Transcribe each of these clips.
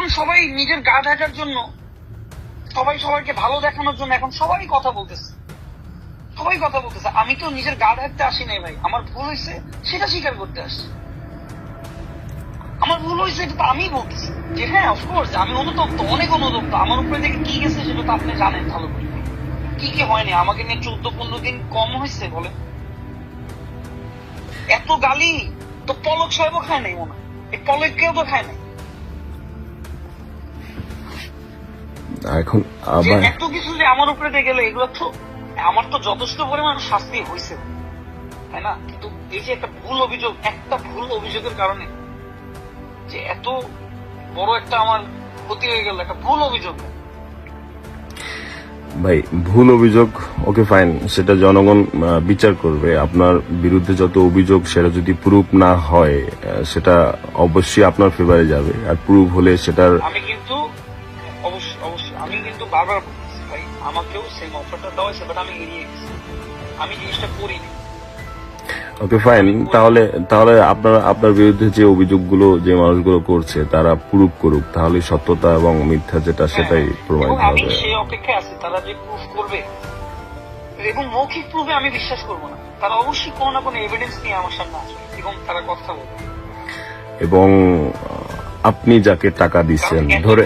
এখন সবাই নিজের গা ঢাকার জন্য, সবাই সবাইকে ভালো দেখানোর জন্য এখন সবাই কথা বলতেছে, সবাই কথা বলতেছে। আমি তো নিজের গা ঢাকতে আসি নাই ভাই, আমার ভুল হয়েছে সেটা স্বীকার করতে আসছি। আমার ভুল হয়েছে এটা তো আমি বলতেছি যে হ্যাঁ অফকোর্স আমি অনুতপ্ত, অনেক অনুতপ্ত। আমার উপরে থেকে কি গেছে সেটা তো আপনি জানেন ভালো করে, কি কি হয়নি। আমাকে নিয়ে 14-15 দিন কম হয়েছে বলে? এত গালি তো পলক সাহেবও খায় নাই মনে হয়, এই পলক কেউ তো খায় নাই। এখন যে আবার এত কিছু যে আমার উপরে দিয়ে গেলে, এগুলো তো আমার তো যথেষ্ট পরিমাণ শাস্তি হয়েছে, তাই না? কিন্তু এই যে একটা ভুল অভিযোগ, একটা ভুল অভিযোগের কারণে যে এত বড় একটা আমার ক্ষতি হয়ে গেল, একটা ভুল অভিযোগ। ভাই ভুল অভিযোগ, ওকে ফাইন, সেটা জনগণ বিচার করবে। আপনার বিরুদ্ধে যত অভিযোগ সেটা যদি প্রুফ না হয় সেটা অবশ্যই আপনার ফেভারে যাবে, আর প্রুফ হলে সেটার আমি কিন্তু অবশ্যই অবশ্যই আমি কিন্তু বারবার বলতেছি ভাই, আমাকেও সেম অফারটা দেওয়া হয়েছে, বাট আমি এড়িয়ে গেছি, আমি জিনিসটা করিনি। ওকে ফাইন, তাহলে তাহলে আপনার বিরুদ্ধে যে অভিযোগগুলো যে মানুষগুলো করছে তারা প্রুফ করুক, তাহলে সত্যতা এবং মিথ্যা যেটা সেটাই প্রমাণিত এবং আমি হবে। সেই অপেক্ষায় আছি, তারা যে প্রুফ করবে, এবং মৌখিক প্রুফে আমি বিশ্বাস করবো না, তারা অবশ্যই কোনো না কোনো এভিডেন্স নিয়ে আমার সামনে আসবে এবং তারা কথা বলবে। এবং আপনি যাকে টাকা দিচ্ছেন কারণ ধরে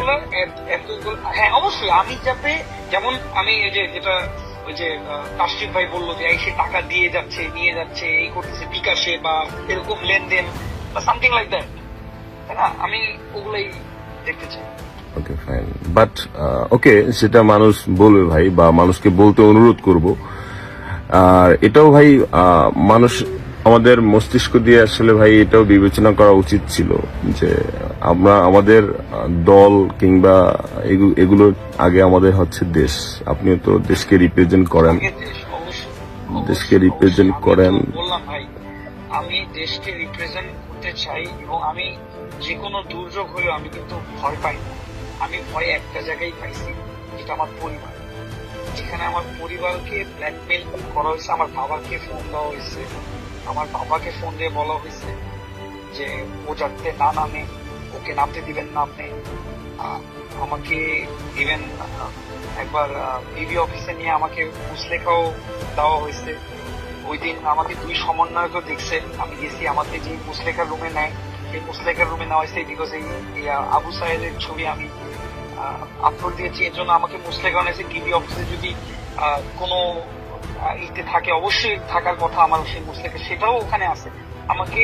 হ্যাঁ অবশ্যই আমি যাতে, যেমন আমি এই যে যেটা ওই যে তাসরিফ ভাই বললো যে এই সে টাকা দিয়ে যাচ্ছে নিয়ে যাচ্ছে এই করতেছে বিকাশে বা এরকম লেনদেন বা সামথিং লাইক দ্যাট, তাই না? আমি ওগুলাই দেখতে চাই। ওকে ফাইন, বাট ওকে, সেটা মানুষ বলবে ভাই, বা মানুষকে বলতে অনুরোধ করব। আর এটাও ভাই মানুষ আমাদের মস্তিষ্ক দিয়ে আসলে ভাই এটাও বিবেচনা করা উচিত ছিল যে আমরা আমাদের দল কিংবা এগুলোর আগে আমাদের হচ্ছে দেশ। আপনিও তো দেশকে রিপ্রেজেন্ট করেন, আগে দেশ, অবশ্যই দেশকে রিপ্রেজেন্ট করেন। আমি তো বললাম ভাই, আমি দেশকে রিপ্রেজেন্ট করতে চাই এবং আমি যে কোনো দুর্যোগ হলেও আমি কিন্তু ভয় পাই না। আমি ভয় একটা জায়গায় পাইছি, যেটা আমার পরিবার। যেখানে আমার পরিবারকে ব্ল্যাকমেল করা হয়েছে, আমার বাবাকে ফোন দেওয়া হয়েছে, আমার বাবাকে ফোন দিয়ে বলা হয়েছে যে ও যাতে না নামে, ওকে নামতে দিবেন না আপনি। আমাকে ইভেন একবার বিবি অফিসে নিয়ে আমাকে মুসলেখাও দেওয়া হয়েছে। ওই দিন আমাকে 2 সমন্বয়কও দেখছে, আমি গেছি, আমাকে যে মুসলেখার রুমে নেয় সেই মুসলেখার রুমে নেওয়া হয়েছে বিকজ এই আবু সাহেবের ছবি আমি আপলোড দিয়েছি, এর জন্য আমাকে মুসলেখা নিয়েছে। ডিবি অফিসে যদি কোনো ইতে থাকে, অবশ্যই থাকার কথা আমার সেই মুসলেখা, সেটাও ওখানে আছে। আমাকে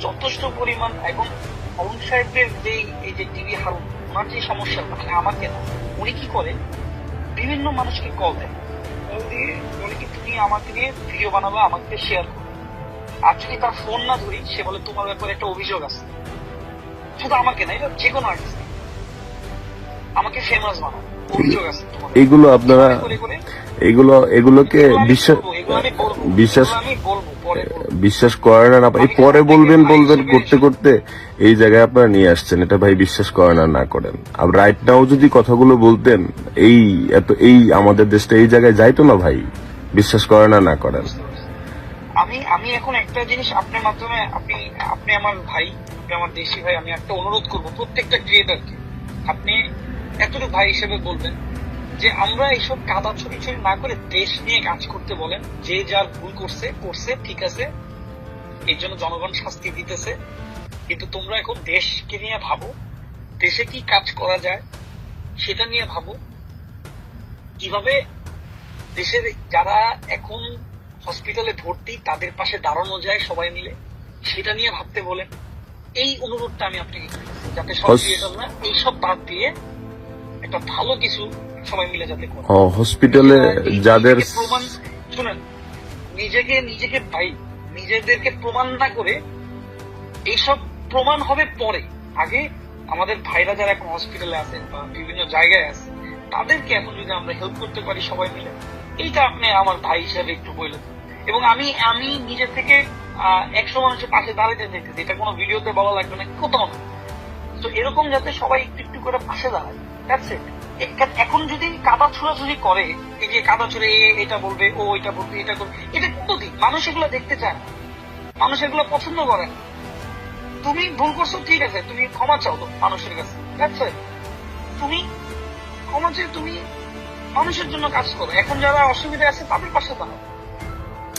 যথেষ্ট পরিমাণ, এবং অরুণ সাহেবের যে এই যে টিভি হারুন, ওনার যে সমস্যা, মানে আমাকে না, উনি কি করে বিভিন্ন মানুষকে কল দেয়, কল দিয়ে বলে কি তুমি আমাকে নিয়ে ভিডিও বানাবো, আমাকে শেয়ার করো। আর যদি তার ফোন না ধরি, সে বলে তোমার ব্যাপারে একটা অভিযোগ আছে। শুধু আমাকে না, এটা যে কোনো আর্টিস্ট, আমাকে ফেমাস বানাবো, অভিযোগ আছে তোমার। এগুলো আপনারা এগুলোকে বিশ্বাস করেন না, এই পরে বলবেন করতে করতে এই জায়গায় আপনারা নিয়ে আসছেন, এটা ভাই বিশ্বাস করেন আর না করেন। আর রাইট নাও যদি কথাগুলো বলতেন, এই আমাদের দেশটা এই জায়গায় যাইতো না ভাই, বিশ্বাস করেন আর না করেন। আমি এখন একটা জিনিস আপনার মাধ্যমে, আপনি আমার ভাই, আপনি আমার দেশি ভাই, আমি একটা অনুরোধ করবো প্রত্যেকটা ক্রিয়েটরকে, আপনি এতটুকু ভাই হিসেবে বলবেন যে আমরা এইসব কাদা ছড়ি না করে দেশ নিয়ে কাজ করতে বলেন। যে যার ভুল করছে ঠিক আছে, এর জন্য জনগণ শাস্তি দিতেছে, কিন্তু তোমরা এখন দেশকে নিয়ে ভাবো, দেশে কি কাজ করা যায় সেটা নিয়ে ভাবো, কিভাবে দেশের যারা এখন হসপিটালে ভর্তি তাদের পাশে দাঁড়ানো যায় সবাই মিলে, সেটা নিয়ে ভাবতে বলেন। এই অনুরোধটা আমি আপনাকে করছি, যাতে সব ক্রিয়েটররা এইসব বাদ দিয়ে একটা ভালো কিছু সবাই মিলে যাতে করে। হসপিটালে যাদের শুনেন, নিজেকে ভাই নিজেদেরকে প্রমাণ না করে, এইসব প্রমাণ হবে পরে। আগে আমাদের ভাইরা যারা এখন হসপিটালে আছেন বা বিভিন্ন জায়গায় আছে, তাদেরকে এখন যদি আমরা হেল্প করতে পারি সবাই মিলে, এইটা আপনি আমার ভাই হিসেবে একটু বললেন। এবং আমি নিজে থেকে 100 মানুষের পাশে দাঁড়াতে দেখতেছি, এটা কোনো ভিডিওতে বলা লাগবে না, কোথাও না। তো এরকম যাতে সবাই একটু একটু করে পাশে দাঁড়ায়, এখন যদি কাদা ছুড়াছুড়ি করে, এই যে কাদা ছুড়ে এটা বলবে, ও এটা বলবে, এটা করবে, এটা কোনদিন মানুষ এগুলো দেখতে চায় না, মানুষ এগুলো পছন্দ করে না। তুমি ভুল করছো ঠিক আছে, তুমি ক্ষমা চাও তো মানুষের কাছে, তুমি সমাজে তুমি মানুষের জন্য কাজ করো। এখন যারা অসুবিধা আছে তাদের পাশে দাঁড়াও,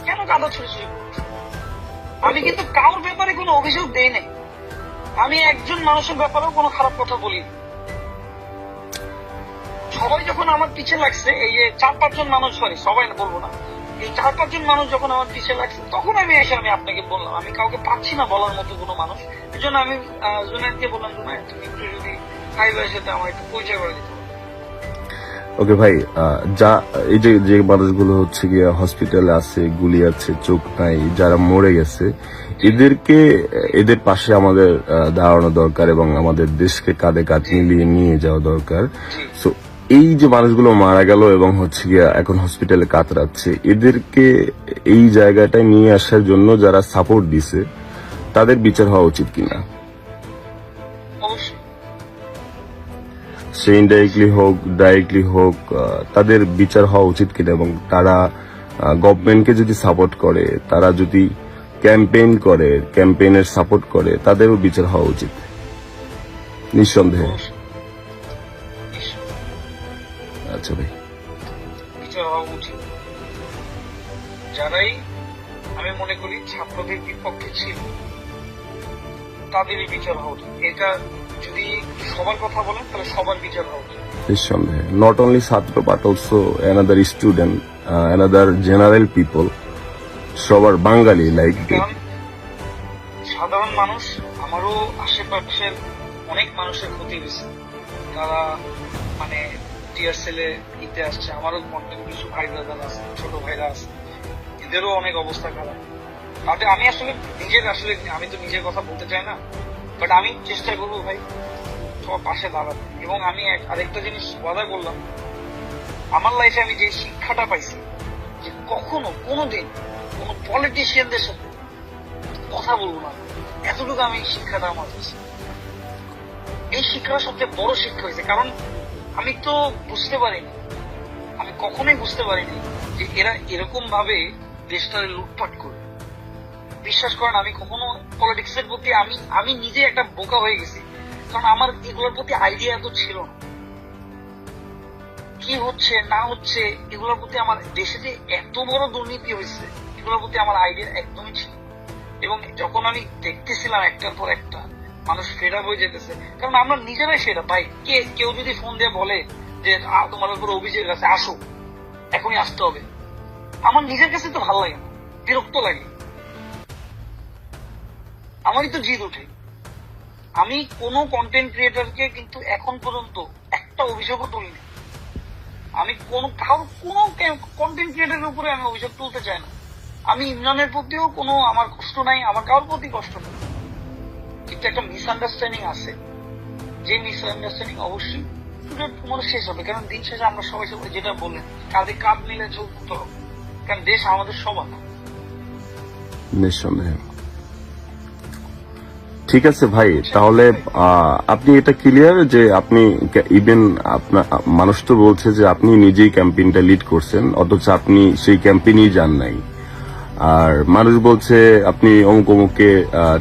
কেন কাদা ছুড়ে করছো? আমি কিন্তু কারোর ব্যাপারে কোনো অভিযোগ দেই নাই, আমি একজন মানুষের ব্যাপারেও কোনো খারাপ কথা বলিনি। সবাই যখন আমার পিছে লাগছে, এই যে 4-5 জন মানুষ, সরি সবাই বলবো না, এই 4-5 জন মানুষ যখন আমার পিছে লাগছে, তখন আমি এসে আমি আপনাকে বললাম। আমি কাউকে পাচ্ছি না বলার মতো কোনো মানুষ, এই জন্য আমি জুনায়েদকে বললাম, জুনায়েদ তুমি একটু যদি ফাইবার সাথে আমার একটু পরিচয় করে দিতে। ওকে ভাই, যা এই যে যে মানুষগুলো হচ্ছে গিয়ে হসপিটালে আছে, গুলি আছে, চোখ নাই, যারা মরে গেছে, এদেরকে এদের পাশে আমাদের দাঁড়ানো দরকার এবং আমাদের দেশকে কাঁধে কাঁধ মিলিয়ে নিয়ে যাওয়া দরকার। সো এই যে মানুষগুলো মারা গেল এবং হচ্ছে গিয়া এখন হসপিটালে কাতরাচ্ছে, এদেরকে এই জায়গাটায় নিয়ে আসার জন্য যারা সাপোর্ট দিছে তাদের বিচার হওয়া উচিত কিনা, অবশ্যই সে ইনডাইরেক্টলি হোক ডাইরেক্টলি হোক, তাদের বিচার হওয়া উচিত কিনা, এবং তারা গভর্নমেন্টকে যদি সাপোর্ট করে, তারা যদি ক্যাম্পেইন করে, ক্যাম্পেইনের সাপোর্ট করে, তাদেরও বিচার হওয়া উচিত নিঃসন্দেহে। আচ্ছা ভাই, বিচার হওয়া উচিত। যারাই আমি মনে করি ছাত্রদের বিপক্ষে ছিল তাদেরই বিচার হওয়া উচিত। এটা যদি সবার কথা বলেন তাহলে সবার বিচার হওয়া উচিত নিঃসন্দেহে। নট অনলি ছাত্র but also another student, another general people, সবার বাঙালি লাইক। কারণ সাধারণ মানুষ, আমারও আশেপাশের অনেক মানুষের ক্ষতি হয়েছে, তারা মানে টিয়ার সেলে ইতে আসছে। আমারও কন্টেন্ট কিছু ভাই ব্রাদার আছে, ছোট ভাইরা আছে, এদেরও অনেক অবস্থা খারাপ। তাতে আমি আসলে আমি তো নিজের কথা বলতে চাই না, বাট আমি চেষ্টা করবো ভাই সবার পাশে দাঁড়াতে। এবং আমি আরেকটা জিনিস ওয়াদা করলাম, আমার লাইফে আমি যে শিক্ষাটা পাইছি যে কখনো কোনোদিন কোনো পলিটিশিয়ানদের সাথে কথা বলবো না, এতটুকু আমি শিক্ষাটা আমার হয়েছে। এই শিক্ষাটা সবচেয়ে বড় শিক্ষা হয়েছে, কারণ আমি তো বুঝতে পারিনি, আমি কখনোই বুঝতে পারিনি যে এরা এরকম ভাবে দেশটাকে লুটপাট করবে। বিশ্বাস করেন, আমি কখনো পলিটিক্স এর প্রতি আমি নিজে একটা বোকা হয়ে গেছি, কারণ আমার এগুলোর প্রতি আইডিয়া এত ছিল না, কি হচ্ছে না হচ্ছে এগুলোর প্রতি। আমার দেশে যে এত বড় দুর্নীতি হয়েছে, এগুলোর প্রতি আমার আইডিয়া একদমই ছিল। এবং যখন আমি দেখতেছিলাম একটার পর একটা মানুষ ফেড আপ হয়ে যেতেছে, কারণ আমরা নিজেরাই ফেড আপ ভাই। কেউ যদি ফোন দিয়ে বলে যে তোমার উপর অভিযোগ আছে, আসো, এখনই আসতে হবে, আমার নিজের কাছে তো ভালো লাগে না, বিরক্ত লাগে, আমারই তো জিদ উঠে। আমি কোনো কন্টেন্ট ক্রিয়েটরকে কিন্তু এখন পর্যন্ত একটা অভিযোগও তুলিনি। আমি কোনো কন্টেন্ট ক্রিয়েটরের উপরে আমি অভিযোগ তুলতে চাই না। আমি ইমরানের প্রতিও কোনো আমার কষ্ট নাই, আমার কারোর প্রতি কষ্ট নেই, কিন্তু একটা মিসআন্ডারস্ট্যান্ডিং আছে, যে মিসআন্ডারস্ট্যান্ডিং অবশ্যই তোমার শেষ হবে। কারণ দিন শেষে আমরা সবাই সবাই যেটা বললেন, কাঁধে কাঁধ মিলে চলতে হবে, কারণ দেশ আমাদের সবার। নিঃসন্দেহে। ঠিক আছে ভাই, তাহলে আপনি এটা ক্লিয়ার যে আপনি ইভেন আপনার মানুষ তো বলছে যে আপনি নিজেই ক্যাম্পেইনটা লিড করছেন, অথচ আপনি সেই ক্যাম্পেইনই যান নাই। আর মানুষ বলছে আপনি অমুক অমুককে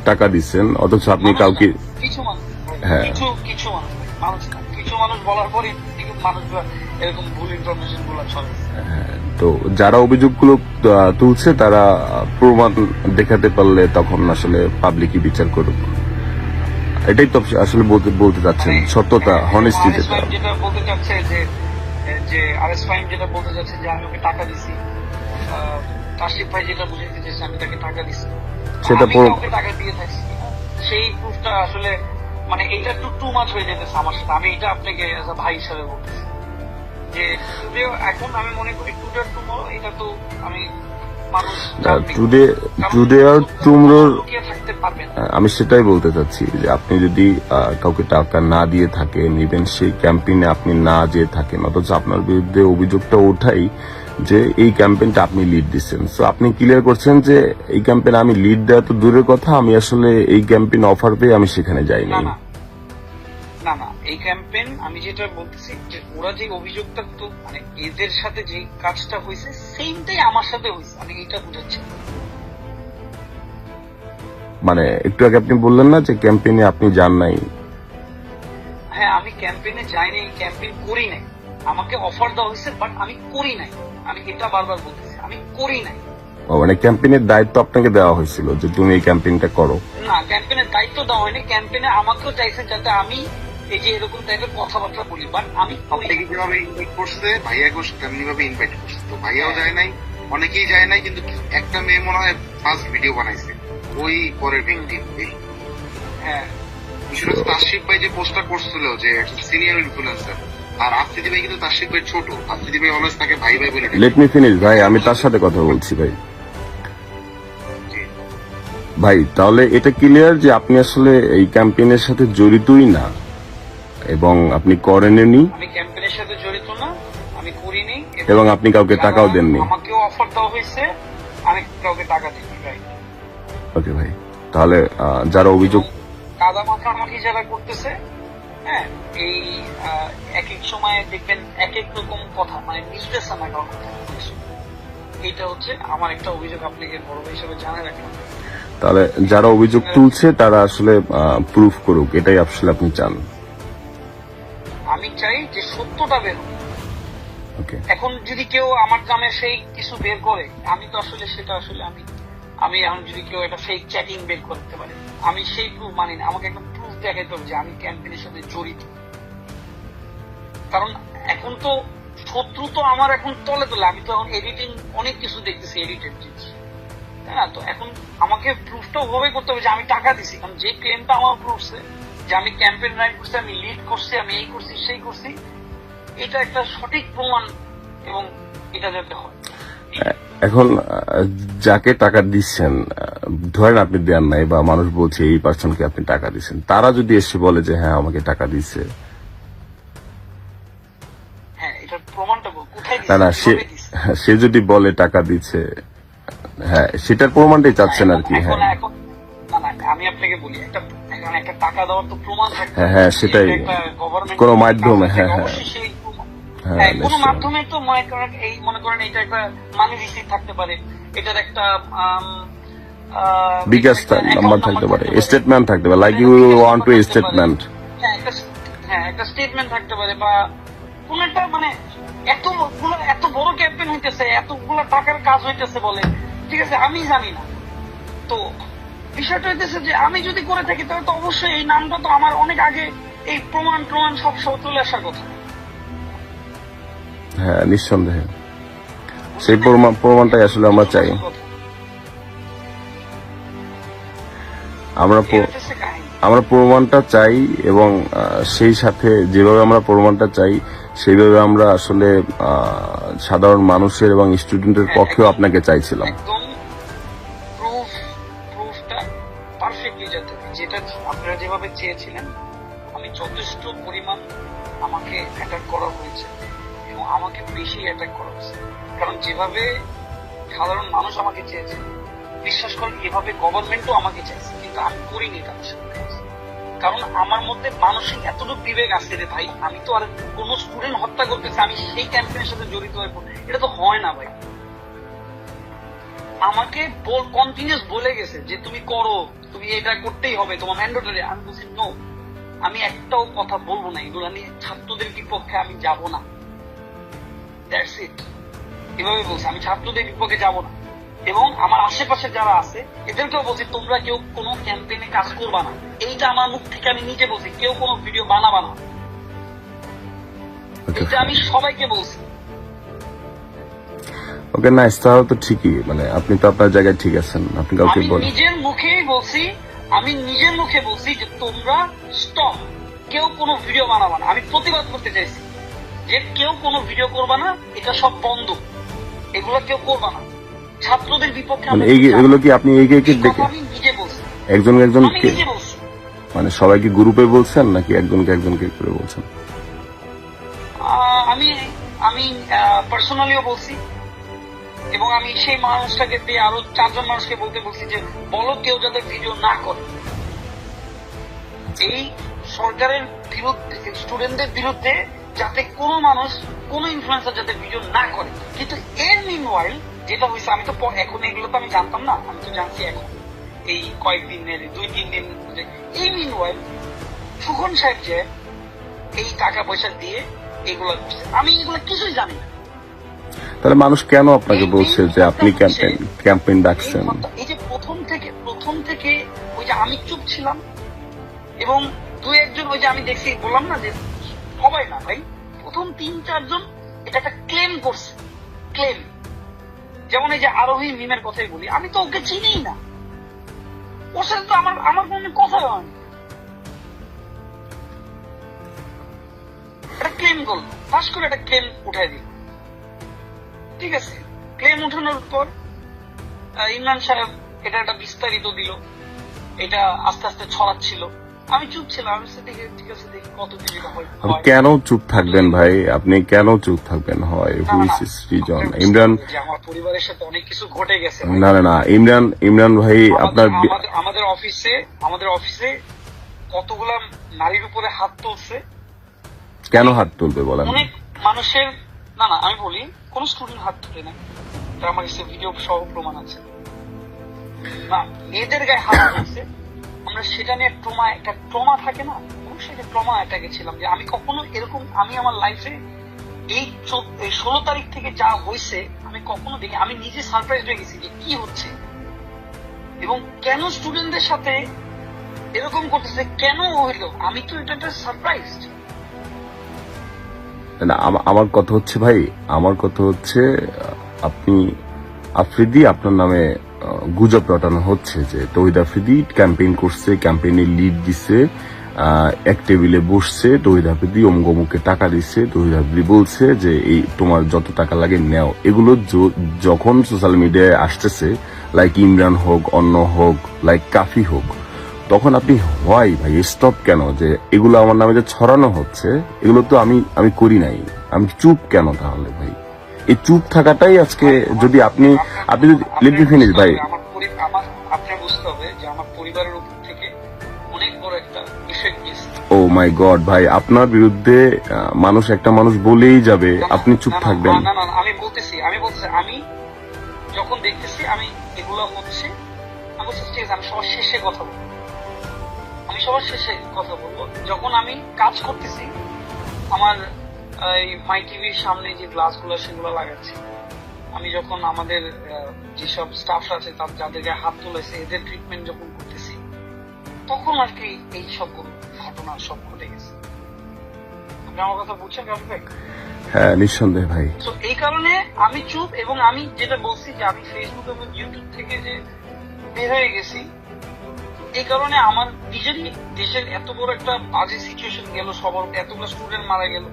টাকা দিচ্ছেন, অথচ আপনি কাউকে কিছু মানুষ, হ্যাঁ কিছু মানুষ বলার পরে মানুষরা এরকম ভুল ইনফরমেশন গুলো ছড়ায়। তো যারা অভিযোগগুলো তুলছে তারা প্রমাণ দেখাতে পারলে তখন আসলে পাবলিকই বিচার করুক, এটাই তো আসলে বলতে চাচ্ছেন, সত্যতা, হনেস্টি যেটা বলতে চাচ্ছে যে আরএস ফাইম যেটা বলতে চাচ্ছে যে আমি ওকে টাকা দিছি, তাসিফ ভাই যেটা বুঝাইতে চাচ্ছে আমি তাকে টাকা দিছি, সেটা টাকা দিয়ে থাকছি, সেই প্রুফটা আসলে মানে এটা একটু টু মাচ হয়ে যেতেছে আমার সাথে। আমি এটা আপনাকে ভাই হিসাবে বলতেছি যে এখন আমি মনে করি টুডে টুমরো, এটা তো আমি টুডে আর টুমরোর, আমি সেটাই বলতে চাচ্ছি যে আপনি যদি কাউকে টাকা না দিয়ে থাকেন, ইভেন সেই ক্যাম্পেইনে আপনি না যেয়ে থাকেন, অথচ আপনার বিরুদ্ধে অভিযোগটা ওঠাই যে এই ক্যাম্পেইনটা আপনি লিড দিচ্ছেন, সো আপনি ক্লিয়ার করছেন যে এই ক্যাম্পেইনে আমি লিড দেওয়া তো দূরের কথা, আমি আসলে এই ক্যাম্পেইন অফার পেয়ে আমি সেখানে যাইনি। না না, এই ক্যাম্পেইন আমি যেটা বলতেছি যে ওরা যে অভিযোগটা, তো মানে এদের সাথে যে কাজটা হয়েছে সেমটাই আমার সাথে হয়েছে, আমি এটা বুঝাচ্ছি। মানে একটু আগে আপনি বললেন না যে ক্যাম্পেইনে আপনি যান নাই? হ্যাঁ, হ্যাঁ আমি ক্যাম্পেইনে যাইনি, ক্যাম্পেইন করি নাই, আমাকে অফার দেওয়া হয়েছে বাট আমি করি নাই। আমি এটা বারবার বলতেছি, আমি করি নাই। ও মানে ক্যাম্পেইনের দায়িত্ব আপনাকে দেওয়া হয়েছিল যে তুমি এই ক্যাম্পেইনটা করো? না, ক্যাম্পেইনের দায়িত্ব দেওয়া হয়নি। ক্যাম্পেইনে আমাকেও চাইছে যাতে আমি এই যে এরকম টাইপের কথাবার্তা বলি, বাট আমি করি নাই। যেভাবে ইনভাইট করছে ভাইয়াকে তেমনি ভাবে ইনভাইট করছে, তো ভাইয়াও যায় নাই, অনেকেই যায় নাই, কিন্তু একটা মেয়ে মনে হয় ফার্স্ট ভিডিও বানাইছে ওই পরের ভিকটিম। হ্যাঁ বিষয়টা হচ্ছে তাসিফ ভাই যে পোস্টটা করছিল যে একটা সিনিয়র ইনফ্লুয়েন্সার, আর আফ্রিদি ভাই কিন্তু তাসিফ ভাই ছোট, আফ্রিদি ভাই অলওয়েজ তাকে ভাই ভাই বলে ডাকে। লেট মি ফিনিশ ভাই, আমি তার সাথে কথা বলছি ভাই। জি। ভাই তাহলে এটা ক্লিয়ার যে আপনি আসলে এই ক্যাম্পেইনের সাথে জড়িতই না এবং আপনি করেননি আমি ক্যাম্পেইনের সাথে জড়িত না, আমি করিনি, এবং আপনি কাউকে টাকাও দেননি। আমাকেও অফার দেওয়া হয়েছে, আমি কাউকে টাকা দিইনি। রাইট। ওকে ভাই, তাহলে যারা অভিযোগ কাদা মাখামাখি যারা করতেছে, হ্যাঁ এই এক এক সময় দেখবেন এক এক রকম কথা, মানে মিলতেছে না কারোর কথা। এটা হচ্ছে আমার একটা অভিযোগ, আপনাকে বড় ভাই হিসেবে জানা রাখলাম। তাহলে যারা অভিযোগ তুলছে তারা আসলে প্রুফ করুক, এটাই আসলে আপনি চান? আমি চাই যে সত্যটা বের হোক। ওকে, এখন যদি কেউ আমার নামে সেই কিছু বের করে, আমি তো আসলে সেটা আসলে আমি এখন যদি কেউ একটা ফেক চ্যাটিং বের করতে পারে, আমি সেই প্রুফ মানি না। আমাকে একটা প্রুফ দেখাতে হবে যে আমি ক্যাম্পেইনের সাথে জড়িত। কারণ এখন তো শত্রু তো আমার এখন তলে তলে, আমি তো এখন এডিটিং অনেক কিছু দেখতেছি, এডিটেড জিনিস, তাই না? তো এখন আমাকে প্রুফটা ওভাবে করতে হবে যে আমি টাকা দিছি। কারণ যে ক্লেমটা আমার প্রুফছে যে আমি ক্যাম্পেইন রান করছি, আমি লিড করছি, আমি এই করছি সেই করছি, এটা একটা সঠিক প্রমাণ এবং এটা যাতে হয়। এখন যাকে টাকা দিচ্ছেন, ধরেন আপনি দেন নাই বা মানুষ বলছে এই পার্সনকে আপনি টাকা দিচ্ছেন, তারা যদি এসে বলে যে হ্যাঁ আমাকে টাকা দিচ্ছে, হ্যাঁ এটার প্রমাণটা কোথায় না না দিছে, কিভাবে দিছে? সে যদি বলে টাকা দিচ্ছে, হ্যাঁ সেটার প্রমাণটাই চাচ্ছেন আর কি? হ্যাঁ এখন না না, আমি আপনাকে বলি, একটা টাকা দেওয়ার তো প্রমাণ থাকে। হ্যাঁ সেটাই, কোনো মাধ্যমে। হ্যাঁ হ্যাঁ অবশ্যই সেই হ্যাঁ কোনো নিশ্চয়ই। মাধ্যমে তো মনে করেন এটা একটা মানি রিসিট থাকতে পারে, এটার একটা বিকাশ নাম্বার থাকতে পারে, স্টেটমেন্ট থাকতে পারে, like you want to statement. হ্যাঁ একটা স্টেটমেন্ট থাকতে পারে, বা কোন একটা মানে এত বড় ক্যাম্পেইন হইতেছে, এতগুলো টাকার কাজ হইতেছে বলে, ঠিক আছে আমি জানি না। তো বিষয়টা হইতেছে যে আমি যদি করে থাকি তাহলে তো অবশ্যই এই নামটা তো আমার অনেক আগে, এই প্রমাণ সব চলে আসার কথা। হ্যাঁ নিঃসন্দেহে সেই প্রমাণটাই আসলে আমরা চাই। আমরা প্রমাণটা চাই এবং সেই সাথে যেভাবে আমরা প্রমাণটা চাই সেইভাবে আমরা আসলে সাধারণ মানুষের এবং স্টুডেন্টের পক্ষেও আপনাকে চাইছিলাম। একদম প্রুফটা পারফেক্টলি যাতে, যেটা আপনারা যেভাবে চেয়েছিলেন, আমি যথেষ্ট পরিমাণ আমাকে অ্যাটাক করা হয়েছে এবং আমাকে বেশি অ্যাটাক করা হয়েছে। কারণ যেভাবে সাধারণ মানুষ আমাকে চেয়েছে, বিশ্বাস করেন এভাবে গভর্নমেন্টও আমাকে চাইছে, কিন্তু আমি করিনি তাদের সাথে। কারণ আমার মধ্যে মানসিক এতটুকু বিবেক আছে রে ভাই, আমি তো আর কোন স্টুডেন্ট হত্যা করতেছে আমি সেই ক্যাম্পেইনের সাথে জড়িত হয়ে পড়ি, এটা তো হয় না ভাই। আমাকে কন্টিনিউস বলে গেছে যে তুমি করো, তুমি এটা করতেই হবে, তোমার ম্যান্ডেটরি। আমি বলছি নো, আমি একটাও কথা বলবো না, এগুলো নিয়ে ছাত্রদের বিপক্ষে আমি যাব না, দ্যাটস ইট। এভাবে বলছি, আমি ছাত্রদের বিপক্ষে যাব না। এবং আমার আশেপাশে যারা আছে এদেরকেও বলছি তোমরা কেউ কোনো ক্যাম্পেইনে কাজ করবা না, এইটা আমার মুখ থেকে আমি নিজে বলছি। কেউ কোনো ভিডিও বানাবা না, এটা আমি সবাইকে বলছি। ওকে নাইস, তাহলে তো ঠিকই, মানে আপনি তো আপনার জায়গায় ঠিক আছেন, আপনি কাউকে আমি বলেন। নিজের মুখে বলছি যে তোমরা স্টপ, কেউ কোনো ভিডিও বানাবা না। আমি প্রতিবাদ করতে চাইছি যে কেউ কোনো ভিডিও করবা না, এটা সব বন্ধ, এগুলো কেউ করবা না, ছাত্রদের বিপক্ষে। মানে এগুলো কি আপনি একে দেখে আমি নিজে বলছি, একজন আমি একজনকে, নিজে বলছি। মানে সবাইকে গ্রুপে বলছেন নাকি একজনকে করে বলছেন? আমি পার্সোনালিও বলছি এবং আমি সেই মানুষটাকে দিয়ে আরো 4 জন মানুষকে বলছি যে বলো কেউ যাতে ভিডিও না করে। এই সরকারের বিরুদ্ধে, স্টুডেন্টদের বিরুদ্ধে যাতে কোনো মানুষ, কোনো ইনফ্লুয়েন্সার যাতে ভিডিও না করে। কিন্তু এর মিনওয়াইল যেটা হয়েছে, আমি তো এখন এগুলো তো আমি জানতাম না, আমি তো জানছি এখন এই কয়েকদিনের 2-3 দিন। এই মিনওয়াইল সুখন সাহেব যে এই টাকা পয়সা দিয়ে এগুলা করছে, আমি এগুলা কিছুই জানি না। তাহলে মানুষ কেন আপনাকে বলছে যে আপনি ক্যাম্পেইন ডাকছেন? এই যে প্রথম থেকে ওই যে আমি চুপ ছিলাম, এবং দুই একজন ওই যে আমি দেখছি, বললাম না যে সবাই না ভাই, প্রথম 3-4 জন এটা একটা ক্লেম করছে, ক্লেম। যেমন এই যে আরোহী মিমের কথাই বলি, আমি তো ওকে চিনিই না, ওর সাথে তো আমার কোনো কথা হয়নি। একটা ক্লেম করলো, ফাঁস করে একটা ক্লেম উঠাই দিল। ঠিক আছে, ক্লেম উঠানোর পর ইমরান সাহেব এটা একটা বিস্তারিত দিল, এটা আস্তে আস্তে ছড়াচ্ছিল। আমি চুপ ছিলাম, আমি দেখি ঠিক আছে, দেখি কতদিন এটা হয়। আপনি কেন চুপ থাকবেন ভাই? আপনি কেন চুপ থাকবেন? হয় হুইচ ইজ রিজন? ইমরান, যে আমার পরিবারের সাথে অনেক কিছু ঘটে গেছে। না না না, ইমরান ভাই আপনার আমাদের অফিসে কতগুলা নারীর উপরে হাত তুলছে। কেন হাত তুলবে বলেন? অনেক মানুষের, না না আমি বলি, কোন স্টুডেন্ট হাত তুলে না, এটা আমার কাছে ভিডিও সহ প্রমাণ আছে। না, মেয়েদের গায়ে হাত তুলছে, আমরা সেটা নিয়ে একটা ট্রমা থাকে না, সেটা ট্রমা অ্যাটাকে ছিলাম যে আমি কখনো এরকম, আমি আমার লাইফে এই 16 তারিখ থেকে যা হয়েছে আমি কখনো দেখি, আমি নিজে সারপ্রাইজ হয়ে গেছি যে কি হচ্ছে এবং কেন স্টুডেন্টদের সাথে এরকম করতেছে, কেন হইলো, আমি তো এটা একটা সারপ্রাইজ। না, আমার কথা হচ্ছে ভাই, আমার কথা হচ্ছে আপনি আফ্রিদি, আপনার নামে গুজব রটানো হচ্ছে যে তৌহিদ আফ্রিদি ক্যাম্পেইন করছে, ক্যাম্পেইনে লিড দিছে, এক টেবিলে বসছে, তৌহিদ আফ্রিদি অমুকে টাকা দিচ্ছে, তৌহিদ আফ্রিদি বলছে যে এই তোমার যত টাকা লাগে নেও। এগুলো যখন সোশ্যাল মিডিয়ায় আসতেছে, লাইক ইমরান হোক, অন্য হোক, লাইক কাফি হোক, তখন আপনি হয় ভাই স্টপ কেন? যে এগুলো আমার নামে যে ছড়ানো হচ্ছে, এগুলো তো আমি করি নাই, আমি চুপ কেন তাহলে ভাই? এই চুপ থাকাটাই আজকে, যদি আপনি যদি লেট মি ফিনিশ ভাই। আপনার বুঝতে হবে যে আমার পরিবারের উপর থেকে অনেক বড় একটা ইফেক্ট গেছে। ও মাই গড ভাই, আপনার বিরুদ্ধে একটা মানুষ বলেই যাবে, আপনি চুপ থাকবেন? না না, আমি বলতেছি, আমি যখন দেখতেছি আমি এগুলো হচ্ছে, আমি বলছি ঠিক আছে, আমি সবার শেষে কথা বলবো, যখন আমি কাজ করতেছি, আমার এই মাই টিভির সামনে যে গ্লাসগুলো সেগুলো লাগাচ্ছি, আমি যখন আমাদের যেসব স্টাফ আছে যাদেরকে হাত তুলেছে এদের ট্রিটমেন্ট যখন করতেছি, তখন আর কি এই সব ঘটনা সব ঘটে গেছে। আপনি আমার কথা বুঝছেন রাফি ভাই? হ্যাঁ, নিঃসন্দেহে ভাই। তো এই কারণে আমি চুপ, এবং আমি যেটা বলছি যে আমি ফেসবুক এবং ইউটিউব থেকে যে বের হয়ে গেছি, এই কারণে আমার নিজেরই দেশের এত বড় একটা বাজে সিচুয়েশন গেল, সবার এতগুলো স্টুডেন্ট মারা গেল,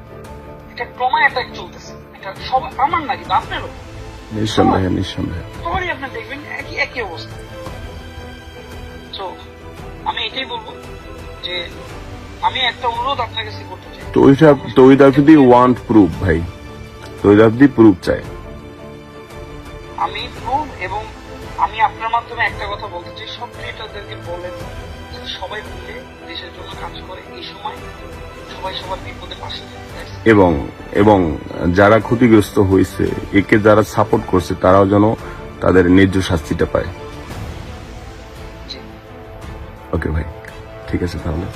এটা ট্রমা অ্যাটাক চলতেছে, এটা সব আমার না কিন্তু আপনারও, নিঃসন্দেহে সবারই আপনার দেখবেন একই অবস্থা। তো আমি এটাই বলবো যে আমি একটা অনুরোধ আপনার কাছে করতে চাই, তৌহিদ আফ্রিদি ওয়ান্ট প্রুফ ভাই, তৌহিদ আফ্রিদি প্রুফ চাই। আমি প্রুফ, এবং আমি আপনার মাধ্যমে একটা কথা বলতে চাই, সব ক্রিয়েটরদেরকে বলেন সবাই মিলে দেশের জন্য কাজ করে, এই সময় সবাই সবার বিপদে পাশে থাকে। এবং যারা ক্ষতিগ্রস্ত হয়েছে, একে যারা সাপোর্ট করছে, তারাও যেন তাদের ন্যায্য শাস্তিটা পায়। ওকে ভাই, ঠিক আছে তাহলে।